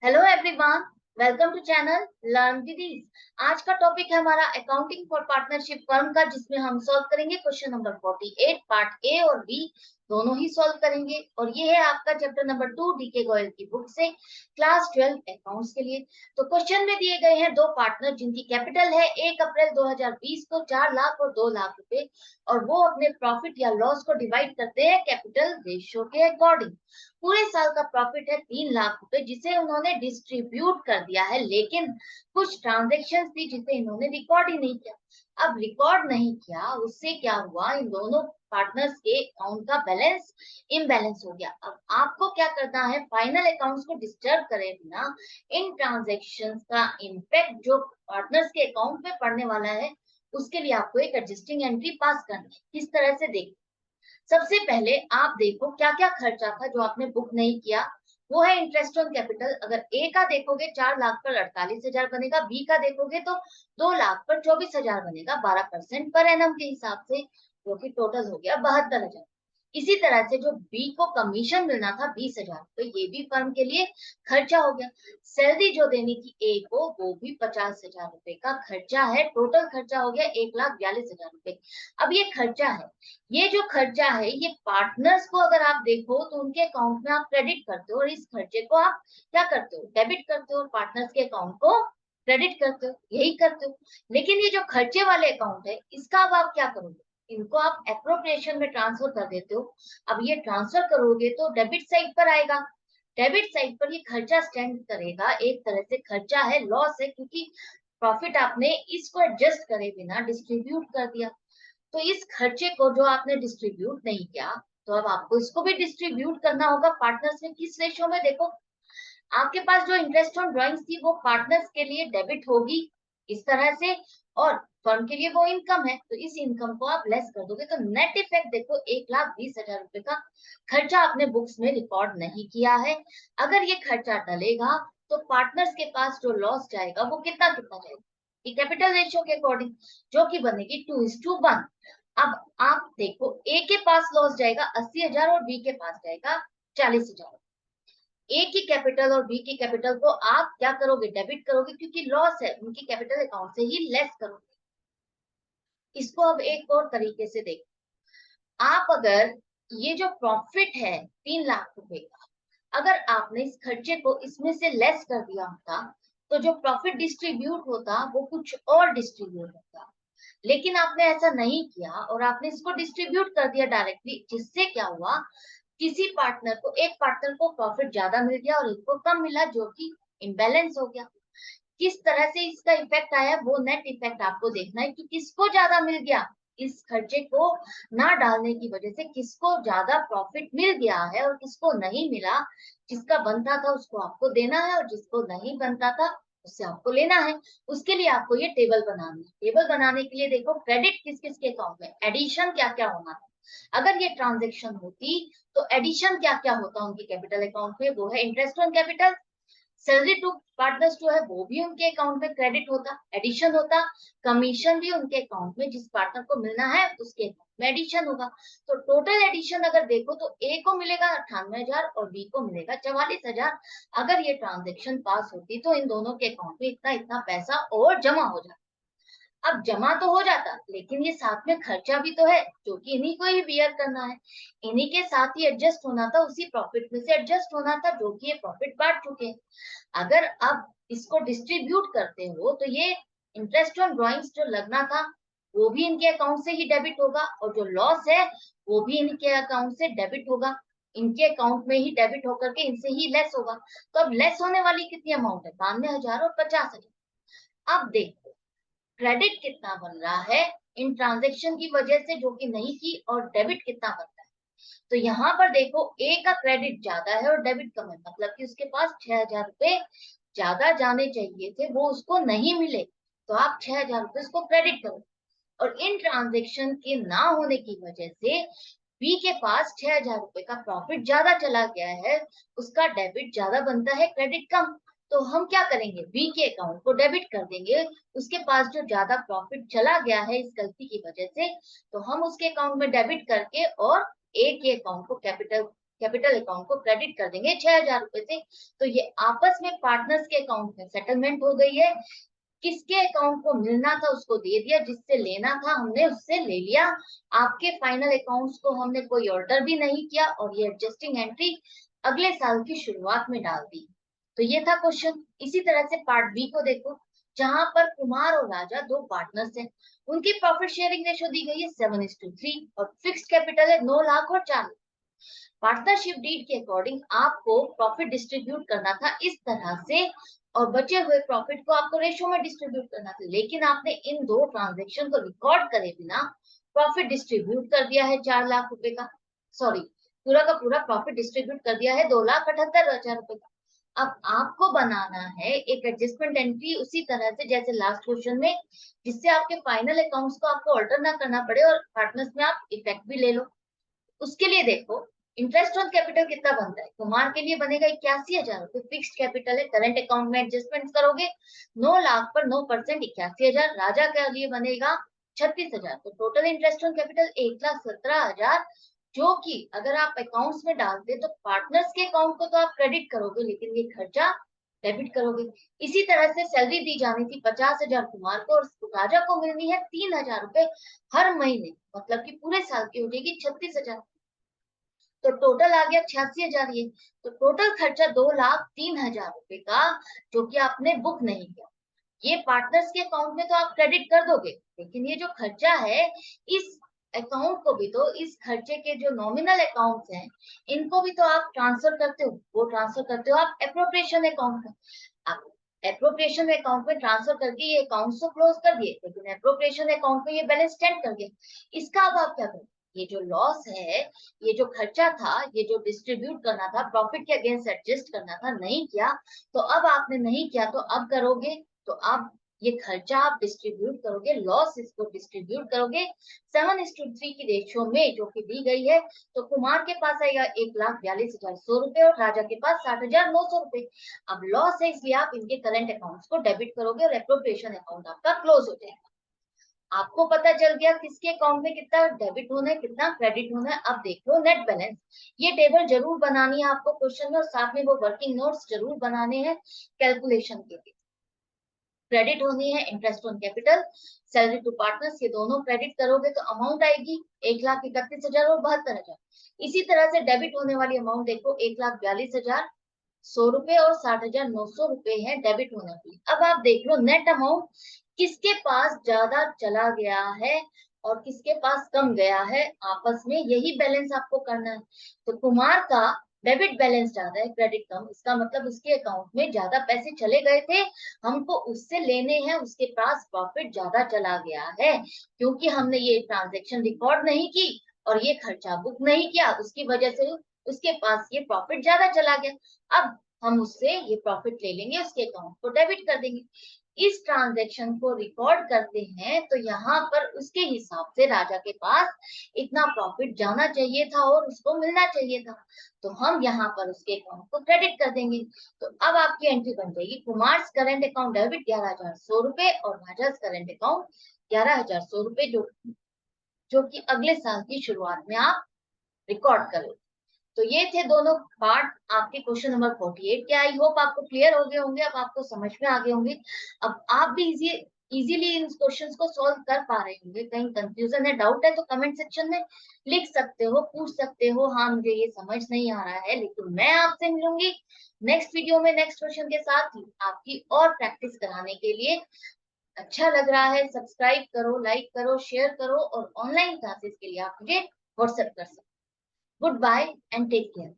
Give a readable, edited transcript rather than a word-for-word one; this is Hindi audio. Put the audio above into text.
Hello everyone, welcome to channel learn with ease. आज का टॉपिक है हमारा अकाउंटिंग फॉर पार्टनरशिप फर्म का, जिसमें हम सॉल्व करेंगे क्वेश्चन नंबर 48 पार्ट ए और बी दोनों ही सॉल्व करेंगे। और ये है आपका चैप्टर नंबर 2 डीके गोयल की बुक से, क्लास 12 अकाउंट्स के लिए। तो क्वेश्चन में दिए गए हैं दो पार्टनर जिनकी कैपिटल है 1 अप्रैल 2020 को 4 लाख और 2 लाख रुपए, और वो अपने प्रॉफिट या लॉस को डिवाइड करते हैं कैपिटल रेशियो के अकॉर्डिंग। पूरे साल का प्रॉफिट है 3 लाख रुपए, जिसे उन्होंने डिस्ट्रीब्यूट कर दिया है, लेकिन कुछ ट्रांजेक्शन थी जिसे इन्होंने रिकॉर्ड ही नहीं किया। अब रिकॉर्ड नहीं किया, उससे क्या हुआ, इन दोनों पार्टनर्स के अकाउंट का बैलेंस इम्बैलेंस हो गया। अब आपको क्या करना है, फाइनल अकाउंट्स को डिस्टर्ब करे बिना इन ट्रांजेक्शंस का इम्पैक्ट जो पार्टनर्स के अकाउंट में पड़ने वाला है, उसके लिए आपको एक एडजस्टिंग एंट्री पास करनी है। किस तरह से देख, सबसे पहले आप देखो क्या क्या खर्चा था जो आपने बुक नहीं किया। वो है इंटरेस्ट ऑन कैपिटल। अगर ए का देखोगे 4 लाख पर 48,000 बनेगा, बी का देखोगे तो 2 लाख पर 24,000 बनेगा, 12% पर एनम के हिसाब से, जो कि टोटल हो गया 72,000। इसी तरह से जो बी को कमीशन मिलना था 20,000, तो ये भी फर्म के लिए खर्चा हो गया। सैलरी जो देनी थी ए को, वो भी 50,000 रुपए का खर्चा है। टोटल खर्चा हो गया 1,42,000 रुपए। अब ये खर्चा है, ये जो खर्चा है ये पार्टनर्स को अगर आप देखो तो उनके अकाउंट में आप क्रेडिट करते हो, और इस खर्चे को आप क्या करते हो, डेबिट करते हो, और पार्टनर्स के अकाउंट को क्रेडिट करते हो, यही करते हो। लेकिन ये जो खर्चे वाले अकाउंट है, इसका अब आप क्या करोगे, इनको आप एप्रोप्रिएशन में ट्रांसफर कर देते हो। अब ये ट्रांसफर करोगे तो डेबिट साइड पर आएगा, डेबिट साइड पर ये खर्चा स्टैंड करेगा, एक तरह से खर्चा है, लॉस है, क्योंकि प्रॉफिट आपने इसको एडजस्ट करे बिना डिस्ट्रीब्यूट कर दिया। तो इस खर्चे को जो आपने डिस्ट्रीब्यूट नहीं किया, तो अब आपको इसको भी डिस्ट्रीब्यूट करना होगा पार्टनर्स में। किस रेशियो में, देखो आपके पास जो इंटरेस्ट ऑन ड्राइंग्स थी वो पार्टनर्स के लिए डेबिट होगी इस तरह से, और फर्म के लिए वो इनकम है, तो इस इनकम को आप लेस कर दोगे, तो नेट इफेक्ट देखो 1,20,000 रुपए का खर्चा आपने बुक्स में रिकॉर्ड नहीं किया है। अगर ये खर्चा टलेगा तो पार्टनर्स के पास जो लॉस जाएगा वो कितना कितना जाएगा, कैपिटल रेशियो के अकॉर्डिंग, जो कि बनेगी 2:1। अब आप देखो ए के पास लॉस जाएगा 80,000 और बी के पास जाएगा 40,000। ए की कैपिटल और बी की कैपिटल को आप क्या करोगे, डेबिट करोगे, क्योंकि लॉस है, उनकी कैपिटल अकाउंट से ही लेस करोगे। इसको अब एक और तरीके से देखो, आप अगर ये जो प्रॉफिट है 3 लाख रुपए का, अगर आपने इस खर्चे को इसमें से लेस कर दिया होता, तो जो प्रॉफिट डिस्ट्रीब्यूट होता वो कुछ और डिस्ट्रीब्यूट होता। लेकिन आपने ऐसा नहीं किया और आपने इसको डिस्ट्रीब्यूट कर दिया डायरेक्टली, जिससे क्या हुआ, किसी पार्टनर को, एक पार्टनर को प्रॉफिट ज्यादा मिल गया और एक को कम मिला, जो कि इम्बैलेंस हो गया। किस तरह से इसका इफेक्ट आया, वो नेट इफेक्ट आपको देखना है कि किसको ज्यादा मिल गया, इस खर्चे को ना डालने की वजह से किसको ज्यादा प्रॉफिट मिल गया है और किसको नहीं मिला। जिसका बनता था उसको आपको देना है, और जिसको नहीं बनता था उससे आपको लेना है। उसके लिए आपको ये टेबल बनानी है। टेबल बनाने के लिए देखो क्रेडिट किस किस के अकाउंट में, एडिशन क्या क्या होना था। अगर ये ट्रांजेक्शन होती तो एडिशन क्या क्या होता उनकी कैपिटल अकाउंट में, वो है interest on capital. Salary to partners जो है वो भी उनके अकाउंट में क्रेडिट होता, एडिशन होता। कमीशन भी उनके अकाउंट में, जिस पार्टनर को मिलना है उसके अकाउंट में एडिशन होगा। तो टोटल एडिशन अगर देखो तो ए को मिलेगा 98,000 और बी को मिलेगा 44,000। अगर ये ट्रांजेक्शन पास होती तो इन दोनों के अकाउंट में इतना इतना पैसा और जमा हो जाता। अब जमा तो हो जाता, लेकिन ये साथ में खर्चा भी तो है, जो कि इन्हीं को ही बियर करना है, इन्हीं के साथ ही एडजस्ट होना था, उसी प्रॉफिट में से एडजस्ट होना था, जो कि ये प्रॉफिट बांट चुके हैं। अगर अब इसको डिस्ट्रीब्यूट करते हो तो ये इंटरेस्ट ऑन ड्राइंग्स जो लगना था वो भी इनके अकाउंट से ही डेबिट होगा, और जो लॉस है वो भी इनके अकाउंट से डेबिट होगा, इनके अकाउंट में ही डेबिट होकर के इनसे ही लेस होगा। तो अब लेस होने वाली कितनी अमाउंट है, 92,000 और 50,000। अब देखो क्रेडिट कितना बन रहा है इन ट्रांजेक्शन की वजह से जो कि नहीं की, और डेबिट कितना बन रहा है। तो यहाँ पर देखो ए का क्रेडिट ज्यादा है और डेबिट कम है, मतलब कि उसके पास 6,000 रुपए ज्यादा जाने चाहिए थे, वो उसको नहीं मिले, तो आप 6,000 रुपए उसको क्रेडिट करो। और इन ट्रांजेक्शन के ना होने की वजह से बी के पास 6,000 रुपए का प्रॉफिट ज्यादा चला गया है, उसका डेबिट ज्यादा बनता है, क्रेडिट कम। तो हम क्या करेंगे, बी के अकाउंट को डेबिट कर देंगे, उसके पास जो ज्यादा प्रॉफिट चला गया है इस गलती की वजह से, तो हम उसके अकाउंट में डेबिट करके और ए के अकाउंट को कैपिटल कैपिटल अकाउंट को क्रेडिट कर देंगे 6,000 रुपए से। तो ये आपस में पार्टनर्स के अकाउंट में सेटलमेंट हो गई है। किसके अकाउंट को मिलना था उसको दे दिया, जिससे लेना था हमने उससे ले लिया। आपके फाइनल अकाउंट्स को हमने कोई ऑल्टर भी नहीं किया और ये एडजस्टिंग एंट्री अगले साल की शुरुआत में डाल दी। तो ये था क्वेश्चन। इसी तरह से पार्ट बी को देखो, जहां पर कुमार और राजा दो पार्टनर्स हैं। उनकी प्रॉफिट शेयरिंग रेशो दी गई है 7:3 और फिक्स्ड कैपिटल है 9 लाख और 4 लाख। पार्टनरशिप डीड के अकॉर्डिंग आपको प्रॉफिट डिस्ट्रीब्यूट करना था इस तरह से, और बचे हुए प्रॉफिट को आपको रेशो में डिस्ट्रीब्यूट करना था, लेकिन आपने इन दो ट्रांजेक्शन को रिकॉर्ड करे बिना प्रॉफिट डिस्ट्रीब्यूट कर दिया है 4 लाख रुपए का, सॉरी पूरा का पूरा प्रॉफिट डिस्ट्रीब्यूट कर दिया है 2,78,000 रुपए का। अब आपको बनाना है एक एडजस्टमेंट एंट्री उसी तरह से जैसे लास्ट क्वेश्चन में, जिससे आपके फाइनल अकाउंट्स को आपको ऑल्टर ना करना पड़े और पार्टनर्स में आप इफेक्ट भी ले लो। उसके लिए देखो, इंटरेस्ट ऑन कैपिटल कितना बनता है। कुमार के लिए बनेगा 81,000 रुपए, फिक्स्ड कैपिटल है, करंट अकाउंट में एडजस्टमेंट करोगे 9 लाख पर 9% 81,000। राजा के लिए बनेगा 36,000। तो टोटल इंटरेस्ट ऑन कैपिटल 1,17,000, जो कि अगर आप अकाउंट्स में डालते तो पार्टनर्स के अकाउंट को तो आप क्रेडिट करोगे, लेकिन ये खर्चा डेबिट करोगे। इसी तरह से सैलरी दी जानी थी 50,000 कुमार को और राजा को मिलनी है 3,000 रुपए हर महीने, मतलब कि पूरे साल की हो जाएगी 36,000। तो टोटल आ गया 86,000। ये तो टोटल खर्चा 2,03,000 रुपए का, जो कि आपने बुक नहीं किया। ये पार्टनर्स के अकाउंट में तो आप क्रेडिट कर दोगे, लेकिन ये जो खर्चा है इस अकाउंट को भी, तो इस खर्चे के जो नॉमिनल अकाउंट्स हैं इनको भी तो आप ट्रांसफर करते हो। वो ट्रांसफर करते हो आप एप्रोप्रिएशन अकाउंट में। आप एप्रोप्रिएशन अकाउंट में ट्रांसफर करके ये अकाउंट को क्लोज कर दिए, लेकिन एप्रोप्रिएशन अकाउंट में ये बैलेंस स्टैंड कर दिए। इसका अब आप क्या करोगे? ये जो लॉस है, ये जो खर्चा था, ये जो डिस्ट्रीब्यूट करना था, प्रॉफिट के अगेंस्ट एडजस्ट करना था, नहीं किया। तो अब आपने नहीं किया तो अब करोगे। तो आप ये खर्चा आप डिस्ट्रीब्यूट करोगे, लॉस इसको डिस्ट्रीब्यूट करोगे 7:3 की रेशियो में, जो कि दी गई है। तो कुमार के पास आएगा 1,42,100 रुपए और राजा के पास 60,900 रुपए। अब लॉस है इसलिए आप इनके करंट अकाउंट्स को डेबिट करोगे और एप्रोप्रिएशन अकाउंट आपका क्लोज हो जाएगा। आपको पता चल गया किसके अकाउंट में कितना डेबिट होना है, कितना क्रेडिट होना है। अब देख लो नेट बैलेंस। ये टेबल जरूर बनानी है आपको क्वेश्चन में, और साथ में वो वर्किंग नोट्स जरूर बनाने हैं कैलकुलेशन के लिए। क्रेडिट होनी है interest on capital, salary to partners, ये दोनों क्रेडिट करोगे तो अमाउंट आएगी 1,31,000 और 72,000। इसी तरह से डेबिट होने वाली अमाउंट देखो 1,42,100 रुपए और 60,900 रुपए है डेबिट होने वाली। अब आप देख लो नेट अमाउंट किसके पास ज्यादा चला गया है और किसके पास कम गया है, आपस में यही बैलेंस आपको करना है। तो कुमार का डेबिट बैलेंस ज्यादा है, क्रेडिट कम, इसका मतलब उसके अकाउंट में ज्यादा पैसे चले गए थे, हमको उससे लेने हैं, उसके पास प्रॉफिट ज्यादा चला गया है, क्योंकि हमने ये ट्रांजेक्शन रिकॉर्ड नहीं की और ये खर्चा बुक नहीं किया, उसकी वजह से उसके पास ये प्रॉफिट ज्यादा चला गया। अब हम उससे ये प्रॉफिट ले लेंगे, उसके अकाउंट को डेबिट कर देंगे। इस ट्रांजैक्शन को रिकॉर्ड करते हैं तो यहाँ पर उसके हिसाब से राजा के पास इतना प्रॉफिट जाना चाहिए था और उसको मिलना चाहिए था, तो हम यहाँ पर उसके अकाउंट को क्रेडिट कर देंगे। तो अब आपकी एंट्री बन जाएगी कुमार करंट अकाउंट डेबिट 11,100 रुपए और राजा करंट अकाउंट 11,100 रुपए, जो कि अगले साल की शुरुआत में आप रिकॉर्ड करोगे। तो ये थे दोनों पार्ट आपके क्वेश्चन नंबर 48 के। आई होप आपको क्लियर हो गए होंगे, अब आपको समझ में आ गए होंगे। अब आप भी इजीली इन क्वेश्चंस को सॉल्व कर पा रहे होंगे। कहीं कंफ्यूजन है, डाउट है तो कमेंट सेक्शन में लिख सकते हो, पूछ सकते हो, हाँ मुझे ये समझ नहीं आ रहा है। लेकिन मैं आपसे मिलूंगी नेक्स्ट वीडियो में नेक्स्ट क्वेश्चन के साथ ही आपकी और प्रैक्टिस कराने के लिए। अच्छा लग रहा है सब्सक्राइब करो, लाइक करो, शेयर करो, और ऑनलाइन क्लासेस के लिए आप मुझे व्हाट्सएप कर सकते हो। Goodbye and take care.